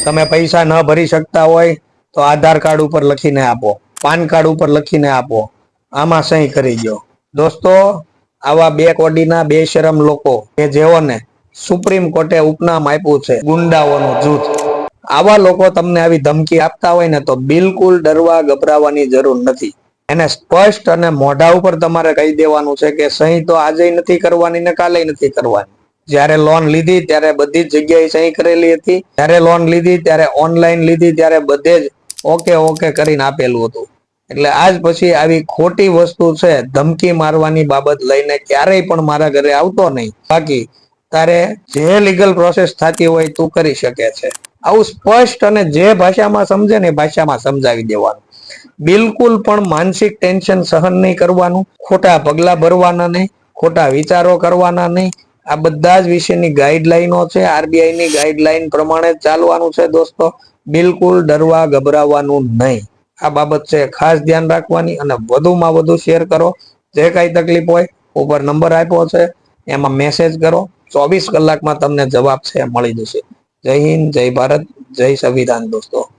તમે પૈસા ન ભરી શકતા હોય તો આધાર કાર્ડ ઉપર લખીને આપો, પાન કાર્ડ ઉપર લખીને આપો, આમાં સહી કરી દો. દોસ્તો, આવા બે કોડીના બેશરમ લોકો કે જેઓને સુપ્રીમ કોર્ટે ઉપનામ આપ્યું છે ગુંડાઓનું જૂથ, આવા લોકો તમને આવી ધમકી આપતા હોય ને તો બિલકુલ ડરવા ગભરાવાની જરૂર નથી. એને સ્પષ્ટ અને મોઢા ઉપર તમારે કહી દેવાનું છે કે સહી તો આજે નથી કરવાની ને કાલે નથી કરવાની. જ્યારે લોન લીધી ત્યારે બધી જ જગ્યાએ સહી કરેલી હતી. જ્યારે લોન લીધી ત્યારે ઓનલાઈન લીધી ત્યારે બધે જ ઓકે કરીને આપેલું હતું. એટલે આજ પછી આવી ખોટી વસ્તુ છે ધમકી મારવાની બાબત લઈને ક્યારેય પણ મારા ઘરે આવતો નહીં. બાકી તારે જે લીગલ પ્રોસેસ થતી હોય તું કરી શકે છે. આવું સ્પષ્ટ અને જે ભાષામાં સમજે ને ભાષામાં સમજાવી દેવાનું. બિલકુલ પણ માનસિક ટેન્શન સહન નહીં કરવાનું, ખોટા પગલા ભરવાના નહીં, ખોટા વિચારો કરવાના નહીં. આ બધા જ વિશેની ગાઈડલાઈનો છે. આરબીઆઈ ની ગાઈડલાઈન પ્રમાણે ચાલવાનું છે દોસ્તો. બિલકુલ ડરવા ગભરાવાનું નહીં. આ બાબત છે ખાસ ધ્યાન રાખવાની. અને વધુમાં વધુ શેર કરો. જે કઈ તકલીફ હોય ઉપર નંબર આપ્યો છે એમાં મેસેજ કરો. 24 કલાકમાં તમને જવાબ છે મળી જશે. જય હિન્દ, જય ભારત, જય સંવિધાન દોસ્તો.